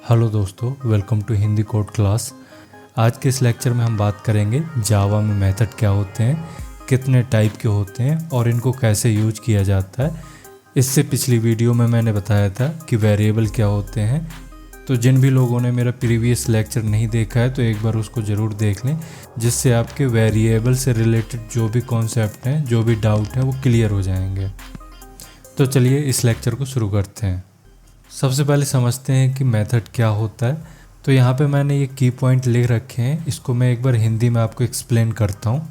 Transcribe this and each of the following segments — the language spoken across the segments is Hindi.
हेलो दोस्तों, welcome to Hindi code class. आज के इस लेक्चर में हम बात करेंगे जावा में मेथड क्या होते हैं, कितने टाइप के होते हैं और इनको कैसे यूज किया जाता है। इससे पिछली वीडियो में मैंने बताया था कि वेरिएबल क्या होते हैं। तो जिन भी लोगों ने मेरा प्रीवियस लेक्चर नहीं देखा है तो एक बार उसको ज़रूर देख लें, जिससे आपके वेरिएबल से रिलेटेड जो भी कॉन्सेप्ट हैं, जो भी डाउट हैं, वो क्लियर हो जाएंगे। तो चलिए इस लेक्चर को शुरू करते हैं। सबसे पहले समझते हैं कि मेथड क्या होता है। तो यहाँ पे मैंने ये की पॉइंट लिख रखे हैं, इसको मैं एक बार हिंदी में आपको एक्सप्लेन करता हूँ।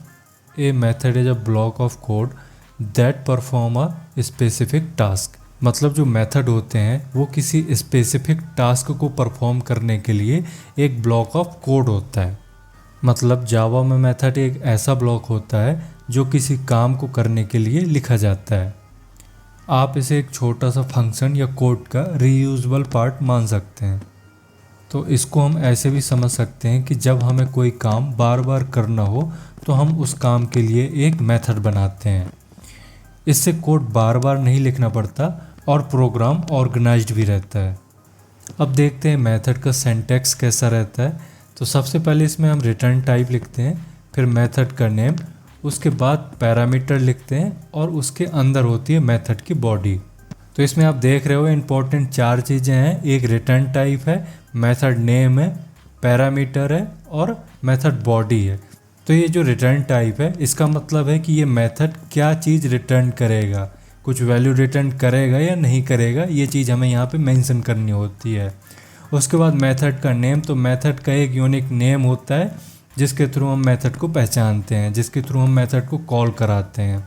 A method is a block of code that perform a specific task. मतलब जो मेथड होते हैं वो किसी स्पेसिफिक टास्क को परफॉर्म करने के लिए एक ब्लॉक ऑफ कोड होता है। मतलब जावा में मेथड एक ऐसा ब्लॉक होता है जो किसी काम को करने के लिए लिखा जाता है। आप इसे एक छोटा सा फंक्शन या कोड का रीयूजेबल पार्ट मान सकते हैं। तो इसको हम ऐसे भी समझ सकते हैं कि जब हमें कोई काम बार बार करना हो तो हम उस काम के लिए एक मेथड बनाते हैं। इससे कोड बार बार नहीं लिखना पड़ता और प्रोग्राम ऑर्गेनाइज्ड भी रहता है। अब देखते हैं मेथड का सिंटैक्स कैसा रहता है। तो सबसे पहले इसमें हम रिटर्न टाइप लिखते हैं, फिर मेथड का नेम, उसके बाद पैरामीटर लिखते हैं और उसके अंदर होती है मेथड की बॉडी। तो इसमें आप देख रहे हो इंपॉर्टेंट चार चीज़ें हैं। एक रिटर्न टाइप है, मेथड नेम है, पैरामीटर है और मेथड बॉडी है। तो ये जो रिटर्न टाइप है इसका मतलब है कि ये मेथड क्या चीज़ रिटर्न करेगा, कुछ वैल्यू रिटर्न करेगा या नहीं करेगा, ये चीज़ हमें यहाँ पे मेंशन करनी होती है। उसके बाद मेथड का नेम, तो मेथड का एक यूनिक नेम होता है जिसके थ्रू हम मेथड को पहचानते हैं, जिसके थ्रू हम मेथड को कॉल कराते हैं।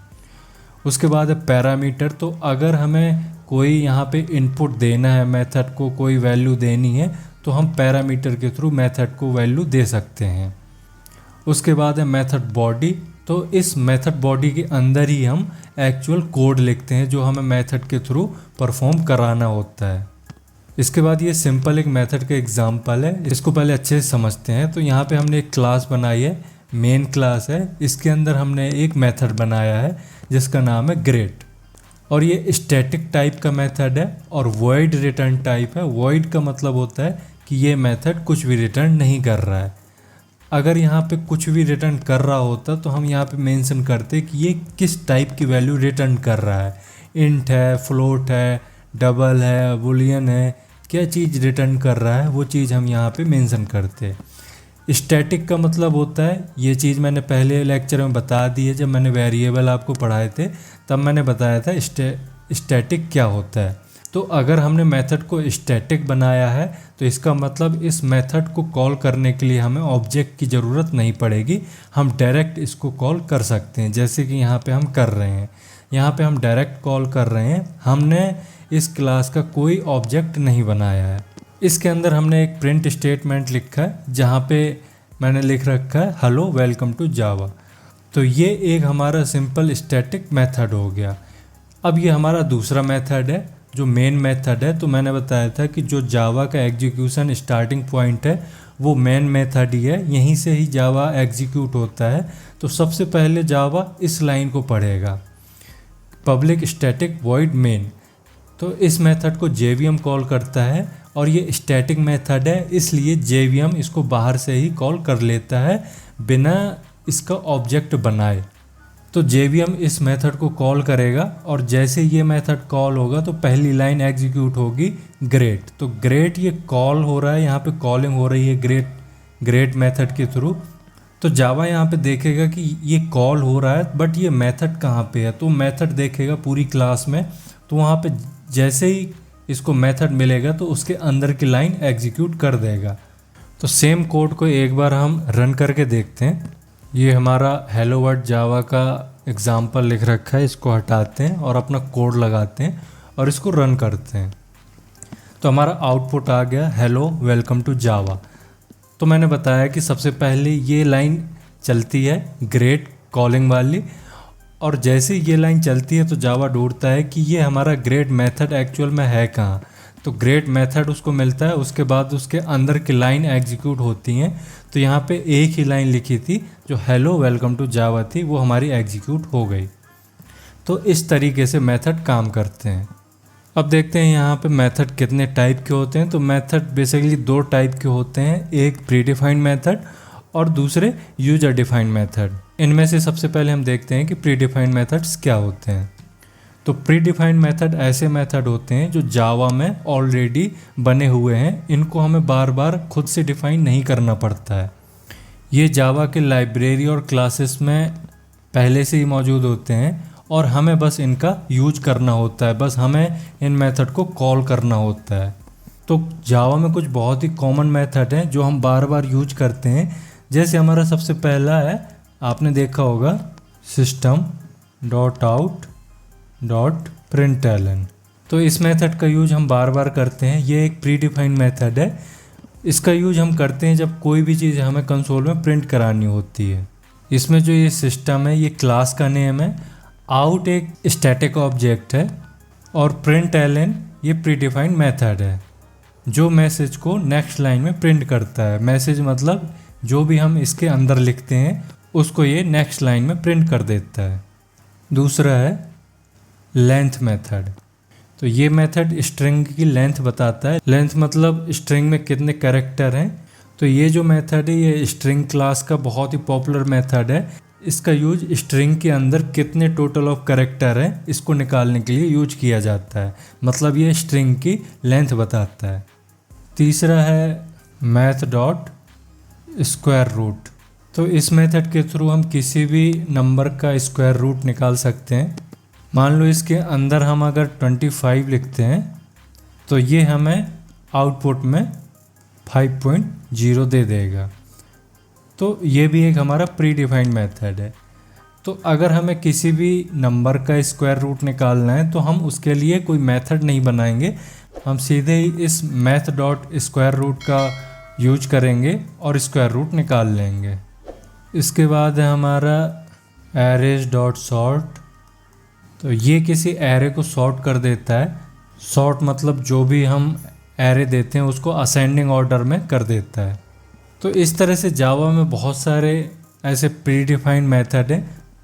उसके बाद है पैरामीटर। तो अगर हमें कोई यहाँ पे इनपुट देना है, मेथड को कोई वैल्यू देनी है, तो हम पैरामीटर के थ्रू मेथड को वैल्यू दे सकते हैं। उसके बाद है मेथड बॉडी। तो इस मेथड बॉडी के अंदर ही हम एक्चुअल कोड लिखते हैं जो हमें मेथड के थ्रू परफॉर्म कराना होता है। इसके बाद ये सिंपल एक मेथड का एग्जांपल है, इसको पहले अच्छे से समझते हैं। तो यहाँ पे हमने एक क्लास बनाई है, मेन क्लास है। इसके अंदर हमने एक मेथड बनाया है जिसका नाम है ग्रेट, और ये स्टैटिक टाइप का मेथड है और वॉइड रिटर्न टाइप है। वॉइड का मतलब होता है कि ये मेथड कुछ भी रिटर्न नहीं कर रहा है। अगर यहाँ पे कुछ भी रिटर्न कर रहा होता तो हम यहाँ पे मेंशन करते कि ये किस टाइप की वैल्यू रिटर्न कर रहा है। इंट है, फ्लोट है, डबल है, बुलियन है, क्या चीज़ रिटर्न कर रहा है वो चीज़ हम यहाँ पे मेंशन करते हैं। स्टैटिक का मतलब होता है, ये चीज़ मैंने पहले लेक्चर में बता दी है, जब मैंने वेरिएबल आपको पढ़ाए थे तब मैंने बताया था स्टैटिक क्या होता है। तो अगर हमने मेथड को स्टैटिक बनाया है तो इसका मतलब इस मेथड को कॉल करने के लिए हमें ऑब्जेक्ट की ज़रूरत नहीं पड़ेगी, हम डायरेक्ट इसको कॉल कर सकते हैं। जैसे कि यहाँ पे हम कर रहे हैं, यहाँ पे हम डायरेक्ट कॉल कर रहे हैं, हमने इस क्लास का कोई ऑब्जेक्ट नहीं बनाया है। इसके अंदर हमने एक प्रिंट स्टेटमेंट लिखा है जहाँ पे मैंने लिख रखा है हेलो वेलकम टू जावा। तो ये एक हमारा सिंपल स्टैटिक मेथड हो गया। अब ये हमारा दूसरा मेथड है जो मेन मेथड है। तो मैंने बताया था कि जो जावा का एग्जीक्यूशन स्टार्टिंग पॉइंट है वो मेन मेथड ही है, यहीं से ही जावा एग्जीक्यूट होता है। तो सबसे पहले जावा इस लाइन को पढ़ेगा, पब्लिक स्टैटिक वॉइड मेन। तो इस मेथड को JVM कॉल करता है और ये स्टैटिक मेथड है, इसलिए JVM इसको बाहर से ही कॉल कर लेता है बिना इसका ऑब्जेक्ट बनाए। तो JVM इस मेथड को कॉल करेगा और जैसे ये मेथड कॉल होगा तो पहली लाइन एग्जीक्यूट होगी ग्रेट। तो ग्रेट ये कॉल हो रहा है, यहाँ पे कॉलिंग हो रही है ग्रेट मेथड के थ्रू। तो जावा यहाँ पे देखेगा कि ये कॉल हो रहा है बट ये मेथड कहाँ पे है, तो मेथड देखेगा पूरी क्लास में। तो वहाँ पे जैसे ही इसको मेथड मिलेगा तो उसके अंदर की लाइन एग्जीक्यूट कर देगा। तो सेम कोड को एक बार हम रन करके देखते हैं। ये हमारा हेलो वर्ल्ड जावा का एग्जाम्पल लिख रखा है, इसको हटाते हैं और अपना कोड लगाते हैं और इसको रन करते हैं। तो हमारा आउटपुट आ गया हेलो वेलकम टू जावा। तो मैंने बताया कि सबसे पहले ये लाइन चलती है ग्रेट कॉलिंग वाली, और जैसे ही ये लाइन चलती है तो जावा ढूंढता है कि ये हमारा ग्रेट मेथड एक्चुअल में है कहाँ। तो ग्रेट मेथड उसको मिलता है, उसके बाद उसके अंदर की लाइन एग्जीक्यूट होती हैं। तो यहाँ पे एक ही लाइन लिखी थी जो हेलो वेलकम टू जावा थी, वो हमारी एग्जीक्यूट हो गई। तो इस तरीके से मेथड काम करते हैं। अब देखते हैं यहाँ पे मेथड कितने टाइप के होते हैं। तो मेथड बेसिकली दो टाइप के होते हैं, एक प्री डिफाइंड मेथड और दूसरे यूजर डिफाइंड मेथड। इनमें से सबसे पहले हम देखते हैं कि प्री डिफाइंड मेथड्स क्या होते हैं। तो प्री डिफाइंड मेथड ऐसे मेथड होते हैं जो जावा में ऑलरेडी बने हुए हैं, इनको हमें बार बार खुद से डिफाइन नहीं करना पड़ता है। ये जावा के लाइब्रेरी और क्लासेस में पहले से ही मौजूद होते हैं और हमें बस इनका यूज करना होता है, बस हमें इन मेथड को कॉल करना होता है। तो जावा में कुछ बहुत ही कॉमन मेथड हैं जो हम बार बार यूज करते हैं। जैसे हमारा सबसे पहला है, आपने देखा होगा, system dot out dot println। तो इस मेथड का यूज हम बार बार करते हैं। ये एक प्री डिफाइंड मेथड है। इसका यूज हम करते हैं जब कोई भी चीज़ हमें कंसोल में प्रिंट करानी होती है। इसमें जो ये सिस्टम है ये क्लास का नेम है, आउट एक स्टैटिक ऑब्जेक्ट है और println ये प्री डिफाइंड मेथड है जो मैसेज को नेक्स्ट लाइन में प्रिंट करता है। मैसेज मतलब जो भी हम इसके अंदर लिखते हैं उसको ये नेक्स्ट लाइन में प्रिंट कर देता है। दूसरा है लेंथ मेथड। तो ये मेथड स्ट्रिंग की लेंथ बताता है। लेंथ मतलब स्ट्रिंग में कितने कैरेक्टर हैं। तो ये जो मेथड है ये स्ट्रिंग क्लास का बहुत ही पॉपुलर मेथड है। इसका यूज स्ट्रिंग के अंदर कितने टोटल ऑफ कैरेक्टर हैं इसको निकालने के लिए यूज किया जाता है, मतलब ये स्ट्रिंग की लेंथ बताता है। तीसरा है मैथ डॉट स्क्वायर रूट। तो इस मेथड के थ्रू हम किसी भी नंबर का स्क्वायर रूट निकाल सकते हैं। मान लो इसके अंदर हम अगर 25 लिखते हैं तो ये हमें आउटपुट में 5.0 दे देगा। तो ये भी एक हमारा प्री डिफाइंड मेथड है। तो अगर हमें किसी भी नंबर का स्क्वायर रूट निकालना है तो हम उसके लिए कोई मेथड नहीं बनाएंगे, हम सीधे ही इस मैथ डॉट स्क्वायर रूट का यूज करेंगे और स्क्वायर रूट निकाल लेंगे। इसके बाद है हमारा एरेज डॉट सॉर्ट। तो ये किसी एरे को सॉर्ट कर देता है। सॉर्ट मतलब जो भी हम एरे देते हैं उसको असेंडिंग ऑर्डर में कर देता है। तो इस तरह से जावा में बहुत सारे ऐसे प्री डिफाइंड मेथड हैं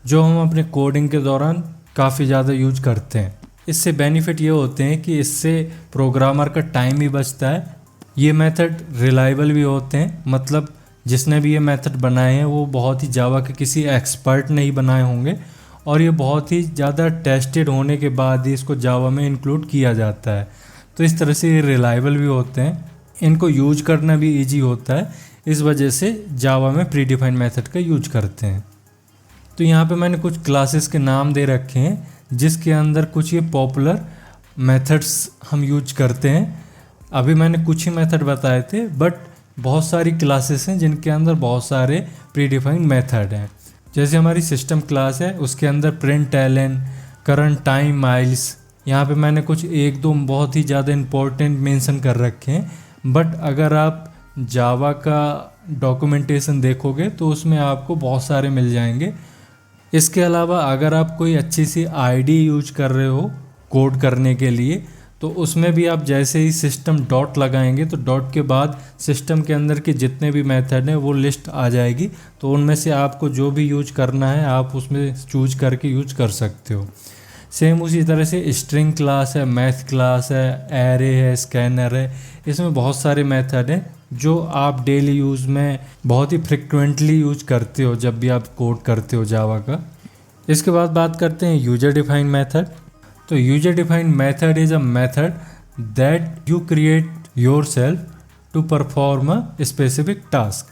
जो हम अपने कोडिंग के दौरान काफ़ी ज़्यादा यूज करते हैं। इससे बेनिफिट ये होते हैं कि इससे प्रोग्रामर का टाइम भी बचता है। ये मेथड रिलायबल भी होते हैं, मतलब जिसने भी ये मेथड बनाए हैं वो बहुत ही जावा के किसी एक्सपर्ट ने ही बनाए होंगे और ये बहुत ही ज़्यादा टेस्टेड होने के बाद ही इसको जावा में इंक्लूड किया जाता है। तो इस तरह से ये रिलायबल भी होते हैं, इनको यूज करना भी इजी होता है, इस वजह से जावा में प्री डिफाइंड मेथड का यूज करते हैं। तो यहाँ पे मैंने कुछ क्लासेस के नाम दे रखे हैं जिसके अंदर कुछ ये पॉपुलर मेथड्स हम यूज करते हैं। अभी मैंने कुछ ही मेथड बताए थे बट बहुत सारी क्लासेस हैं जिनके अंदर बहुत सारे प्री डिफाइंड मेथड हैं। जैसे हमारी सिस्टम क्लास है उसके अंदर println, करंट टाइम माइल्स, यहाँ पे मैंने कुछ एक दो बहुत ही ज़्यादा इम्पोर्टेंट मेंशन कर रखे हैं। बट अगर आप जावा का डॉक्यूमेंटेशन देखोगे तो उसमें आपको बहुत सारे मिल जाएंगे। इसके अलावा अगर आप कोई अच्छी सी आईडी यूज कर रहे हो कोड करने के लिए तो उसमें भी आप जैसे ही सिस्टम डॉट लगाएंगे तो डॉट के बाद सिस्टम के अंदर के जितने भी मेथड हैं वो लिस्ट आ जाएगी। तो उनमें से आपको जो भी यूज करना है आप उसमें चूज करके यूज कर सकते हो। सेम उसी तरह से स्ट्रिंग क्लास है, मैथ क्लास है, एरे है, स्कैनर है, इसमें बहुत सारे मेथड हैं जो आप डेली यूज़ में बहुत ही फ्रिक्वेंटली यूज करते हो जब भी आप कोड करते हो जावा का। इसके बाद बात करते हैं यूजर डिफाइंड मेथड। तो user defined method is a method that you create yourself to perform a specific task.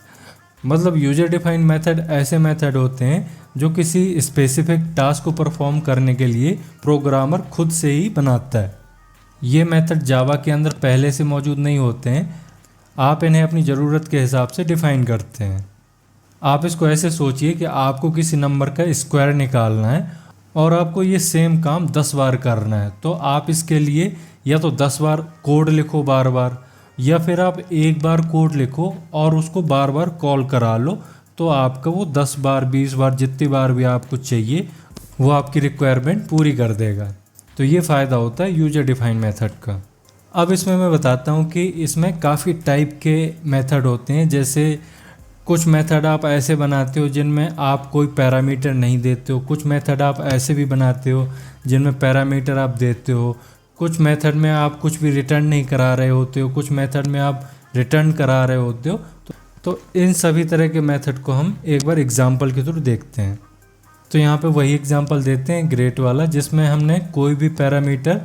मतलब यूजर डिफाइंड मेथड ऐसे मेथड होते हैं जो किसी स्पेसिफिक टास्क को परफॉर्म करने के लिए प्रोग्रामर खुद से ही बनाता है। ये मेथड जावा के अंदर पहले से मौजूद नहीं होते हैं, आप इन्हें अपनी ज़रूरत के हिसाब से डिफ़ाइन करते हैं। आप इसको ऐसे सोचिए कि आपको किसी नंबर का स्क्वायर निकालना है और आपको ये सेम काम 10 बार करना है। तो आप इसके लिए या तो 10 बार कोड लिखो बार बार, या फिर आप एक बार कोड लिखो और उसको बार बार कॉल करा लो। तो आपका वो 10 बार 20 बार जितनी बार भी आपको चाहिए वो आपकी रिक्वायरमेंट पूरी कर देगा। तो ये फ़ायदा होता है यूजर डिफाइन मेथड का। अब इसमें मैं बताता हूँ कि इसमें काफ़ी टाइप के मेथड होते हैं। जैसे कुछ मेथड आप ऐसे बनाते हो जिनमें आप कोई पैरामीटर नहीं देते हो, कुछ मेथड आप ऐसे भी बनाते हो जिनमें पैरामीटर आप देते हो, कुछ मेथड में आप कुछ भी रिटर्न नहीं करा रहे होते हो, कुछ मेथड में आप रिटर्न करा रहे होते हो। तो इन सभी तरह के मेथड को हम एक बार एग्जांपल के थ्रू देखते हैं। तो यहाँ पे वही एग्जांपल देते हैं ग्रेट वाला, जिसमें हमने कोई भी पैरामीटर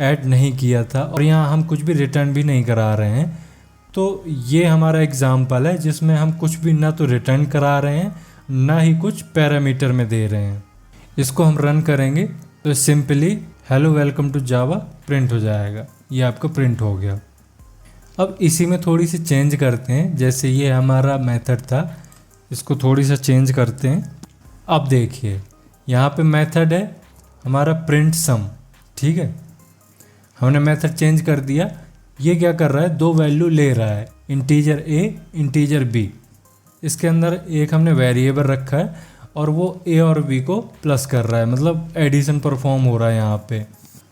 ऐड नहीं किया था और यहाँ हम कुछ भी रिटर्न भी नहीं करा रहे हैं। तो ये हमारा एग्जांपल है जिसमें हम कुछ भी ना तो रिटर्न करा रहे हैं ना ही कुछ पैरामीटर में दे रहे हैं। इसको हम रन करेंगे तो simply hello welcome to Java print हो जाएगा। ये आपका प्रिंट हो गया। अब इसी में थोड़ी सी चेंज करते हैं। जैसे ये हमारा मेथड था, इसको थोड़ी सा चेंज करते हैं। अब देखिए यहाँ पे मेथड है हमारा प्रिंट सम, ठीक है। हमने मेथड चेंज कर दिया। ये क्या कर रहा है, दो वैल्यू ले रहा है, इंटीजर ए इंटीजर बी। इसके अंदर एक हमने वेरिएबल रखा है और वो ए और बी को प्लस कर रहा है, मतलब एडिशन परफॉर्म हो रहा है यहाँ पे।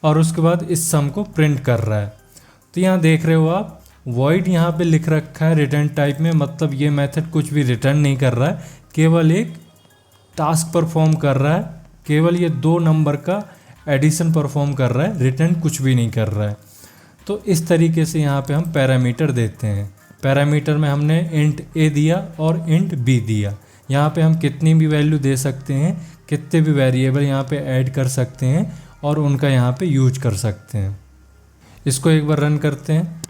और उसके बाद इस सम को प्रिंट कर रहा है। तो यहाँ देख रहे हो आप, वॉइड यहाँ पे लिख रखा है रिटर्न टाइप में, मतलब ये मेथड कुछ भी रिटर्न नहीं कर रहा है, केवल एक टास्क परफॉर्म कर रहा है। केवल ये 2 नंबर का एडिशन परफॉर्म कर रहा है, रिटर्न कुछ भी नहीं कर रहा है। तो इस तरीके से यहाँ पे हम पैरामीटर देते हैं। पैरामीटर में हमने इंट ए दिया और इंट बी दिया। यहाँ पे हम कितनी भी वैल्यू दे सकते हैं, कितने भी वेरिएबल यहाँ पे ऐड कर सकते हैं और उनका यहाँ पे यूज कर सकते हैं। इसको एक बार रन करते हैं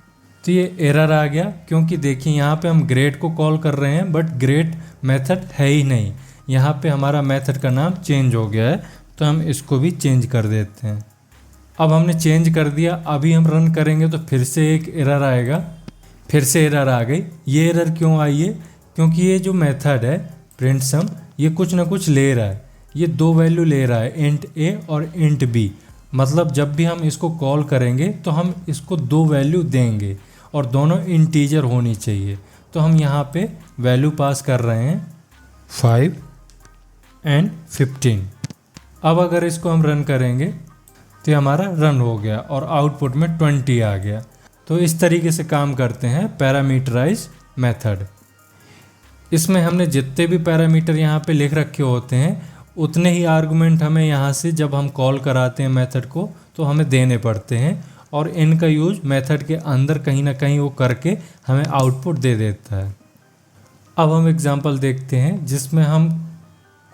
तो ये एरर आ गया, क्योंकि देखिए यहाँ पे हम ग्रेट को कॉल कर रहे हैं बट ग्रेट मेथड है ही नहीं। यहाँ पे हमारा मेथड का नाम चेंज हो गया है, तो हम इसको भी चेंज कर देते हैं। अब हमने चेंज कर दिया, अभी हम रन करेंगे तो फिर से एक एरर आएगा। फिर से एरर आ गई। ये एरर क्यों आई है, क्योंकि ये जो मेथड है प्रिंट सम, ये कुछ ना कुछ ले रहा है। ये 2 वैल्यू ले रहा है, इंट ए और इंट बी। मतलब जब भी हम इसको कॉल करेंगे तो हम इसको 2 वैल्यू देंगे और दोनों इंटीजर होनी चाहिए। तो हम यहाँ पे वैल्यू पास कर रहे हैं 5 एंड 15। अब अगर इसको हम रन करेंगे तो ये हमारा रन हो गया और आउटपुट में 20 आ गया। तो इस तरीके से काम करते हैं पैरामीटराइज मेथड। इसमें हमने जितने भी पैरामीटर यहाँ पे लिख रखे होते हैं उतने ही आर्गुमेंट हमें यहाँ से जब हम कॉल कराते हैं मेथड को तो हमें देने पड़ते हैं, और इनका यूज मेथड के अंदर कहीं ना कहीं वो करके हमें आउटपुट दे देता है। अब हम एग्जांपल देखते हैं जिसमें हम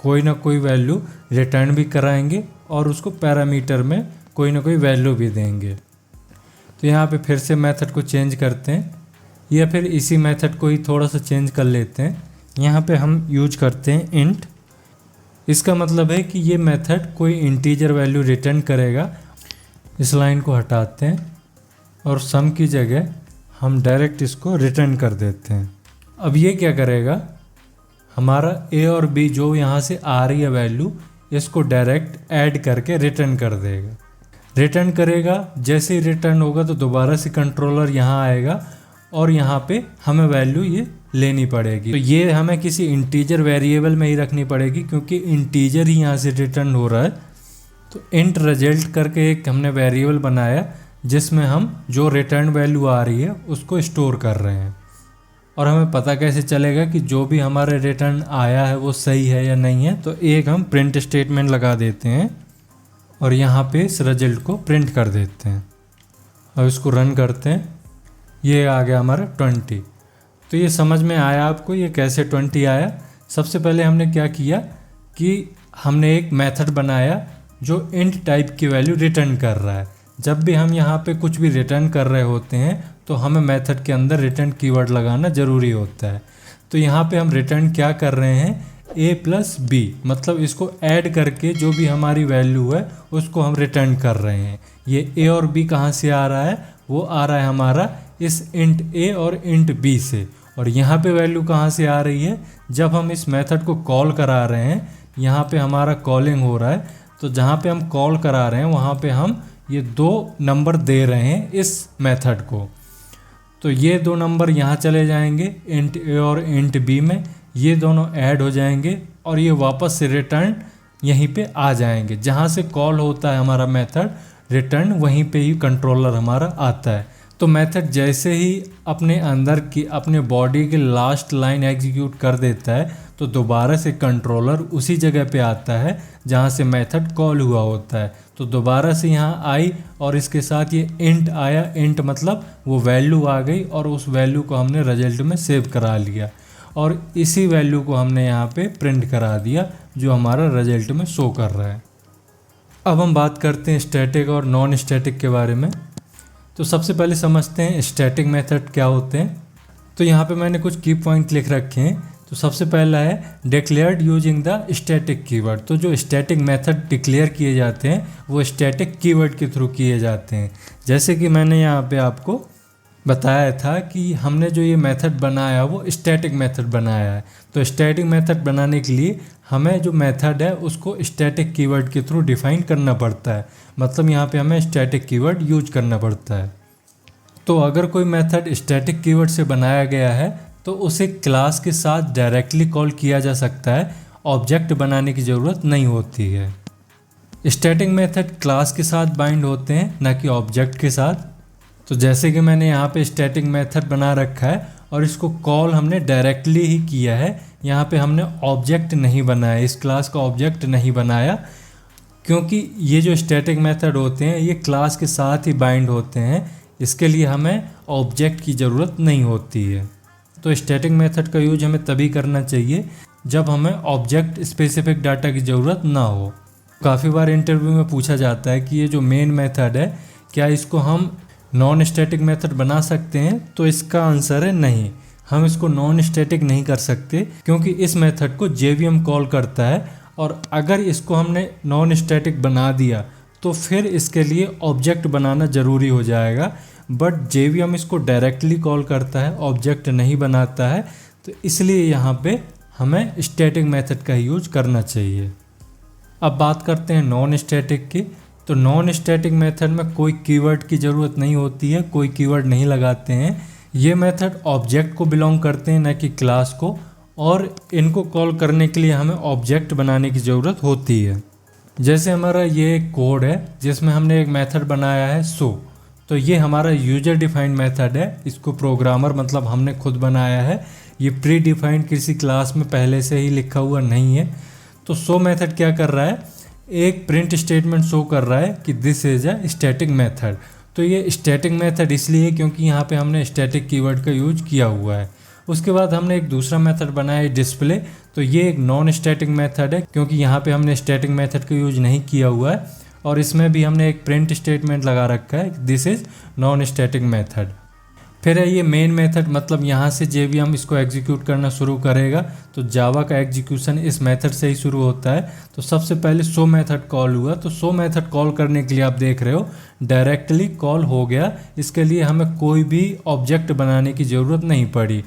कोई ना कोई वैल्यू रिटर्न भी कराएंगे और उसको पैरामीटर में कोई ना कोई वैल्यू भी देंगे। तो यहाँ पे फिर से मेथड को चेंज करते हैं, या फिर इसी मेथड को ही थोड़ा सा चेंज कर लेते हैं। यहाँ पे हम यूज करते हैं इंट। इसका मतलब है कि ये मेथड कोई इंटीजर वैल्यू रिटर्न करेगा। इस लाइन को हटाते हैं और सम की जगह हम डायरेक्ट इसको रिटर्न कर देते हैं। अब ये क्या करेगा, हमारा ए और बी जो यहाँ से आ रही है वैल्यू, इसको डायरेक्ट ऐड करके रिटर्न कर देगा। रिटर्न करेगा, जैसे ही रिटर्न होगा तो दोबारा से कंट्रोलर यहाँ आएगा और यहाँ पे हमें वैल्यू ये लेनी पड़ेगी। तो ये हमें किसी इंटीजर वेरिएबल में ही रखनी पड़ेगी, क्योंकि इंटीजर ही यहाँ से रिटर्न हो रहा है। तो इंट रिजल्ट करके एक हमने वेरिएबल बनाया जिसमें हम जो रिटर्न वैल्यू आ रही है उसको स्टोर कर रहे हैं। और हमें पता कैसे चलेगा कि जो भी हमारे रिटर्न आया है वो सही है या नहीं है, तो एक हम प्रिंट स्टेटमेंट लगा देते हैं और यहाँ पे इस रिजल्ट को प्रिंट कर देते हैं। अब इसको रन करते हैं, ये आ गया हमारा 20। तो ये समझ में आया आपको ये कैसे 20 आया। सबसे पहले हमने क्या किया कि हमने एक मेथड बनाया जो इंट टाइप की वैल्यू रिटर्न कर रहा है। जब भी हम यहाँ पे कुछ भी रिटर्न कर रहे होते हैं तो हमें मेथड के अंदर रिटर्न कीवर्ड लगाना ज़रूरी होता है। तो यहाँ पे हम रिटर्न क्या कर रहे हैं, a प्लस बी, मतलब इसको ऐड करके जो भी हमारी वैल्यू है उसको हम रिटर्न कर रहे हैं। ये a और b कहाँ से आ रहा है, वो आ रहा है हमारा इस इंट a और इंट b से। और यहाँ पे वैल्यू कहाँ से आ रही है, जब हम इस मेथड को कॉल करा रहे हैं, यहाँ पे हमारा कॉलिंग हो रहा है, तो जहाँ पे हम कॉल करा रहे हैं वहाँ पे हम ये 2 नंबर दे रहे हैं इस मेथड को। तो ये 2 नंबर यहाँ चले जाएंगे इंट a और इंट b में, ये दोनों ऐड हो जाएंगे और ये वापस से रिटर्न यहीं पे आ जाएंगे। जहाँ से कॉल होता है हमारा मेथड, रिटर्न वहीं पे ही कंट्रोलर हमारा आता है। तो मेथड जैसे ही अपने अंदर की अपने बॉडी के लास्ट लाइन एग्जीक्यूट कर देता है तो दोबारा से कंट्रोलर उसी जगह पे आता है जहाँ से मेथड कॉल हुआ होता है। तो दोबारा से यहाँ आई और इसके साथ ये इंट आया। इंट मतलब वो वैल्यू आ गई और उस वैल्यू को हमने रिजल्ट में सेव करा लिया और इसी वैल्यू को हमने यहाँ पे प्रिंट करा दिया जो हमारा रिजल्ट में शो कर रहा है। अब हम बात करते हैं स्टैटिक और नॉन स्टैटिक के बारे में। तो सबसे पहले समझते हैं स्टैटिक मेथड क्या होते हैं। तो यहाँ पे मैंने कुछ की पॉइंट लिख रखे हैं। तो सबसे पहला है declared using the static keyword. तो जो स्टैटिक मेथड डिक्लेयर किए जाते हैं वो स्टैटिक कीवर्ड के थ्रू किए जाते हैं। जैसे कि मैंने यहाँ पे आपको बताया था कि हमने जो ये मेथड बनाया वो स्टैटिक मेथड बनाया है। तो स्टैटिक मेथड बनाने के लिए हमें जो मेथड है उसको स्टैटिक कीवर्ड के थ्रू डिफाइन करना पड़ता है। मतलब यहाँ पे हमें स्टैटिक कीवर्ड यूज करना पड़ता है। तो अगर कोई मेथड स्टैटिक कीवर्ड से बनाया गया है तो उसे क्लास के साथ डायरेक्टली कॉल किया जा सकता है, ऑब्जेक्ट बनाने की ज़रूरत नहीं होती है। स्टैटिक मेथड क्लास के साथ बाइंड होते हैं ना कि ऑब्जेक्ट के साथ। तो जैसे कि मैंने यहाँ पे स्टैटिक मेथड बना रखा है और इसको कॉल हमने डायरेक्टली ही किया है। यहाँ पे हमने ऑब्जेक्ट नहीं बनाया, इस क्लास का ऑब्जेक्ट नहीं बनाया, क्योंकि ये जो स्टैटिक मेथड होते हैं ये क्लास के साथ ही बाइंड होते हैं। इसके लिए हमें ऑब्जेक्ट की ज़रूरत नहीं होती है। तो स्टैटिक मेथड का यूज हमें तभी करना चाहिए जब हमें ऑब्जेक्ट स्पेसिफिक डाटा की ज़रूरत ना हो। काफ़ी बार इंटरव्यू में पूछा जाता है कि ये जो मेन मेथड है क्या इसको हम नॉन स्टैटिक मेथड बना सकते हैं। तो इसका आंसर है नहीं, हम इसको नॉन स्टैटिक नहीं कर सकते, क्योंकि इस मेथड को JVM कॉल करता है और अगर इसको हमने नॉन स्टैटिक बना दिया तो फिर इसके लिए ऑब्जेक्ट बनाना ज़रूरी हो जाएगा। बट JVM इसको डायरेक्टली कॉल करता है, ऑब्जेक्ट नहीं बनाता है। तो इसलिए यहाँ पे हमें स्टैटिक मेथड का यूज करना चाहिए। अब बात करते हैं नॉन स्टैटिक की। तो नॉन स्टैटिक मेथड में कोई कीवर्ड की ज़रूरत नहीं होती है, कोई कीवर्ड नहीं लगाते हैं। ये मेथड ऑब्जेक्ट को बिलोंग करते हैं न कि क्लास को, और इनको कॉल करने के लिए हमें ऑब्जेक्ट बनाने की ज़रूरत होती है। जैसे हमारा ये कोड है जिसमें हमने एक मेथड बनाया है शो। तो ये हमारा यूजर डिफाइंड मेथड है, इसको प्रोग्रामर मतलब हमने खुद बनाया है। ये प्री डिफाइंड किसी क्लास में पहले से ही लिखा हुआ नहीं है। तो शो मेथड क्या कर रहा है, एक प्रिंट स्टेटमेंट शो कर रहा है कि this is a static method. तो ये स्टैटिक मेथड इसलिए क्योंकि यहाँ पे हमने स्टैटिक कीवर्ड का यूज किया हुआ है। उसके बाद हमने एक दूसरा मेथड बनाया है डिस्प्ले। तो ये एक नॉन स्टैटिक मेथड है क्योंकि यहाँ पे हमने स्टैटिक मेथड का यूज नहीं किया हुआ है, और इसमें भी हमने एक प्रिंट स्टेटमेंट लगा रखा है this is non static method. फिर है ये मेन मेथड, मतलब यहाँ से JVM इसको एग्जीक्यूट करना शुरू करेगा। तो जावा का एग्जीक्यूशन इस मेथड से ही शुरू होता है। तो सबसे पहले शो मेथड कॉल हुआ, तो शो मेथड कॉल करने के लिए आप देख रहे हो डायरेक्टली कॉल हो गया। इसके लिए हमें कोई भी ऑब्जेक्ट बनाने की ज़रूरत नहीं पड़ी।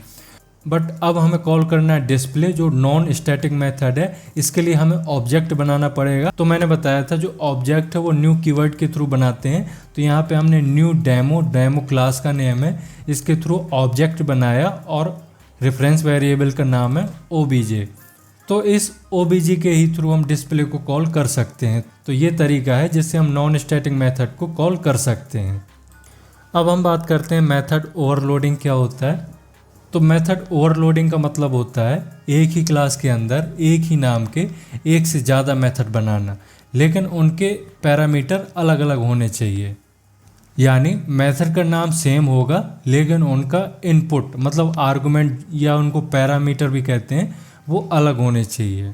बट अब हमें कॉल करना है डिस्प्ले जो नॉन स्टैटिक मेथड है, इसके लिए हमें ऑब्जेक्ट बनाना पड़ेगा। तो मैंने बताया था जो ऑब्जेक्ट है वो न्यू कीवर्ड के थ्रू बनाते हैं। तो यहाँ पे हमने न्यू डेमो क्लास का नेम है, इसके थ्रू ऑब्जेक्ट बनाया और रेफरेंस वेरिएबल का नाम है OBJ। तो इस OBJ के ही थ्रू हम डिस्प्ले को कॉल कर सकते हैं। तो ये तरीका है जिससे हम नॉन स्टैटिक मेथड को कॉल कर सकते हैं। अब हम बात करते हैं मेथड ओवरलोडिंग क्या होता है। तो मेथड ओवरलोडिंग का मतलब होता है एक ही क्लास के अंदर एक ही नाम के एक से ज़्यादा मेथड बनाना, लेकिन उनके पैरामीटर अलग अलग होने चाहिए। यानी मेथड का नाम सेम होगा लेकिन उनका इनपुट मतलब आर्गुमेंट या उनको पैरामीटर भी कहते हैं वो अलग होने चाहिए।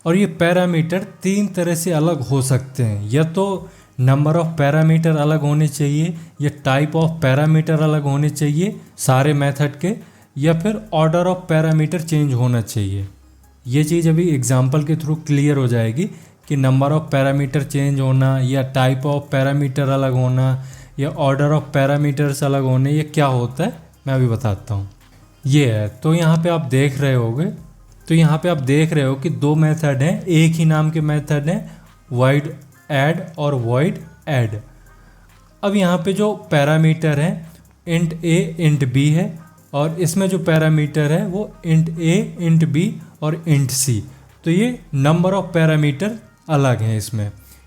और ये पैरामीटर 3 तरह से अलग हो सकते हैं, या तो नंबर ऑफ पैरामीटर अलग होने चाहिए, या टाइप ऑफ पैरामीटर अलग होने चाहिए सारे मेथड के, या फिर ऑर्डर ऑफ पैरामीटर चेंज होना चाहिए। ये चीज़ अभी एग्जांपल के थ्रू क्लियर हो जाएगी कि नंबर ऑफ पैरामीटर चेंज होना, या टाइप ऑफ पैरामीटर अलग होना, या ऑर्डर ऑफ पैरामीटर्स अलग होने, ये क्या होता है मैं अभी बताता हूँ। ये है, तो यहाँ पे आप देख रहे होगे, तो यहाँ पे आप देख रहे हो कि 2 मेथड हैं, एक ही नाम के मेथड हैं, void add और void add। अब यहाँ पे जो पैरामीटर है int a int b है, और इसमें जो पैरामीटर है वो int a int b और int c। तो ये नंबर ऑफ पैरामीटर अलग हैं।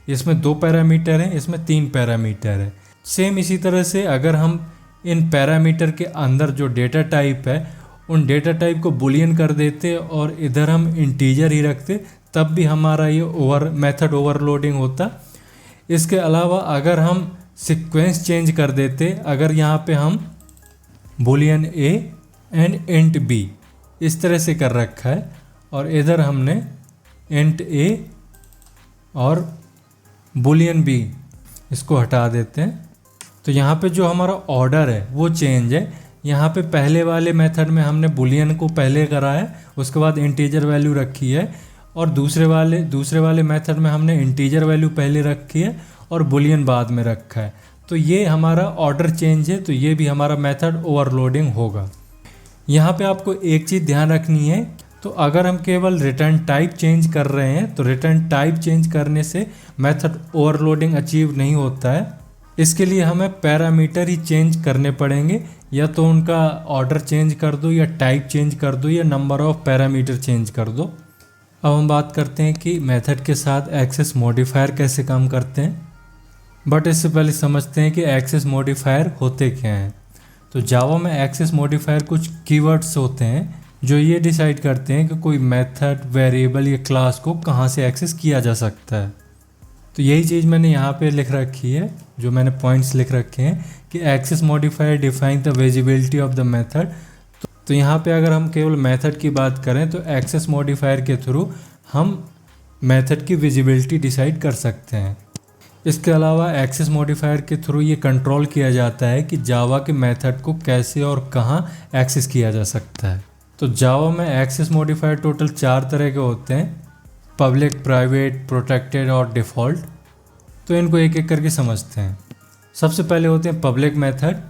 इसमें 2 पैरामीटर हैं, इसमें 3 पैरामीटर है। सेम इसी तरह से अगर हम इन पैरामीटर के अंदर जो डेटा टाइप है उन डेटा टाइप को बुलियन कर देते और इधर हम इंटीजर ही रखते, तब भी हमारा ये मेथड ओवरलोडिंग होता। इसके अलावा अगर हम सीक्वेंस चेंज कर देते, अगर यहाँ पे हम boolean A and int B इस तरह से कर रखा है और इधर हमने इंट ए और बूलियन बी इसको हटा देते हैं, तो यहाँ पे जो हमारा ऑर्डर है वो चेंज है। यहाँ पे पहले वाले मेथड में हमने बूलियन को पहले करा है, उसके बाद इंटीजर वैल्यू रखी है, और दूसरे वाले मेथड में हमने इंटीजर वैल्यू पहले रखी है और बूलियन बाद में रखा है। तो ये हमारा ऑर्डर चेंज है, तो ये भी हमारा मेथड ओवरलोडिंग होगा। यहाँ पे आपको एक चीज़ ध्यान रखनी है, तो अगर हम केवल रिटर्न टाइप चेंज कर रहे हैं तो रिटर्न टाइप चेंज करने से मेथड ओवरलोडिंग अचीव नहीं होता है। इसके लिए हमें पैरामीटर ही चेंज करने पड़ेंगे, या तो उनका ऑर्डर चेंज कर दो, या टाइप चेंज कर दो, या नंबर ऑफ पैरामीटर चेंज कर दो। अब हम बात करते हैं कि मेथड के साथ एक्सेस मॉडिफायर कैसे काम करते हैं, बट इससे पहले समझते हैं कि एक्सेस मॉडिफायर होते क्या हैं। तो जावा में एक्सेस मॉडिफायर कुछ कीवर्ड्स होते हैं जो ये डिसाइड करते हैं कि कोई मेथड, वेरिएबल या क्लास को कहाँ से एक्सेस किया जा सकता है। तो यही चीज़ मैंने यहाँ पे लिख रखी है, जो मैंने पॉइंट्स लिख रखे हैं कि access modifier define the visibility of the method. तो यहाँ पे अगर हम केवल मेथड की बात करें तो एक्सेस मॉडिफायर के थ्रू हम मेथड की विजिबिलिटी डिसाइड कर सकते हैं। इसके अलावा एक्सेस मॉडिफायर के थ्रू ये कंट्रोल किया जाता है कि जावा के मेथड को कैसे और कहाँ एक्सेस किया जा सकता है। तो जावा में एक्सेस मॉडिफायर टोटल 4 तरह के होते हैं, पब्लिक, प्राइवेट, प्रोटेक्टेड और डिफ़ॉल्ट। तो इनको एक एक करके समझते हैं। सबसे पहले होते हैं पब्लिक मेथड।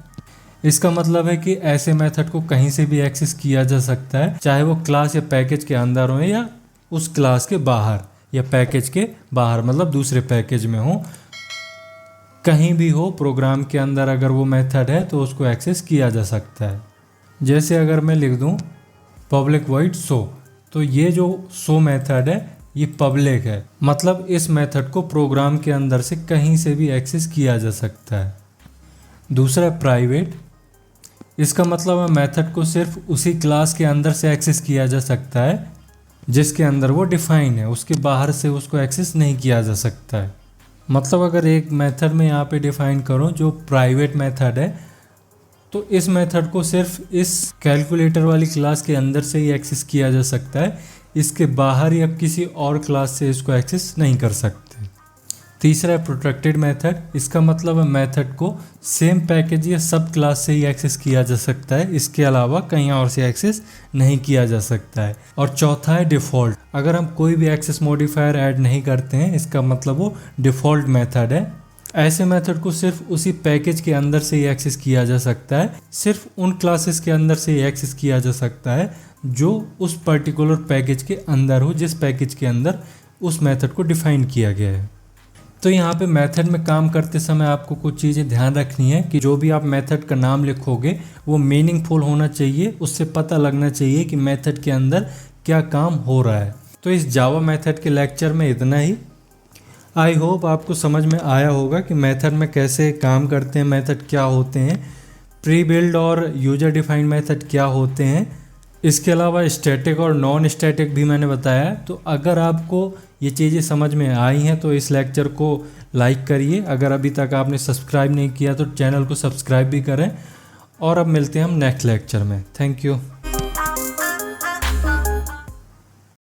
इसका मतलब है कि ऐसे मेथड को कहीं से भी एक्सेस किया जा सकता है, चाहे वो क्लास या पैकेज के अंदर हो या उस क्लास के बाहर या पैकेज के बाहर, मतलब दूसरे पैकेज में हो, कहीं भी हो प्रोग्राम के अंदर अगर वो मेथड है तो उसको एक्सेस किया जा सकता है। जैसे अगर मैं लिख दूं पब्लिक वॉइड शो, तो ये जो शो मेथड है ये पब्लिक है, मतलब इस मेथड को प्रोग्राम के अंदर से कहीं से भी एक्सेस किया जा सकता है। दूसरा प्राइवेट, इसका मतलब है मेथड को सिर्फ उसी क्लास के अंदर से एक्सेस किया जा सकता है जिसके अंदर वो डिफाइन है, उसके बाहर से उसको एक्सेस नहीं किया जा सकता है। मतलब अगर एक मेथड में यहाँ पे डिफाइन करूँ जो प्राइवेट मेथड है, तो इस मेथड को सिर्फ इस कैलकुलेटर वाली क्लास के अंदर से ही एक्सेस किया जा सकता है, इसके बाहर या किसी और क्लास से इसको एक्सेस नहीं कर सकते। तीसरा है प्रोटेक्टेड मेथड। इसका मतलब है मेथड को सेम पैकेज या सब क्लास से ही एक्सेस किया जा सकता है, इसके अलावा कहीं और से एक्सेस नहीं किया जा सकता है। और चौथा है डिफ़ॉल्ट। अगर हम कोई भी एक्सेस मॉडिफायर ऐड नहीं करते हैं, इसका मतलब वो डिफ़ॉल्ट मेथड है। ऐसे मेथड को सिर्फ उसी पैकेज के अंदर से ही एक्सेस किया जा सकता है, सिर्फ उन क्लासेस के अंदर से ही एक्सेस किया जा सकता है जो उस पर्टिकुलर पैकेज के अंदर हो, जिस पैकेज के अंदर उस मेथड को डिफाइन किया गया है। तो यहाँ पे मेथड में काम करते समय आपको कुछ चीज़ें ध्यान रखनी है कि जो भी आप मेथड का नाम लिखोगे वो मीनिंगफुल होना चाहिए, उससे पता लगना चाहिए कि मेथड के अंदर क्या काम हो रहा है। तो इस जावा मेथड के लेक्चर में इतना ही। आई होप आपको समझ में आया होगा कि मेथड में कैसे काम करते हैं, मेथड क्या होते हैं, प्री बिल्ड और यूजर डिफाइंड मेथड क्या होते हैं। इसके अलावा स्टैटिक और नॉन स्टैटिक भी मैंने बताया। तो अगर आपको ये चीज़ें समझ में आई हैं तो इस लेक्चर को लाइक करिए। अगर अभी तक आपने सब्सक्राइब नहीं किया तो चैनल को सब्सक्राइब भी करें। और अब मिलते हैं हम नेक्स्ट लेक्चर में। Thank you.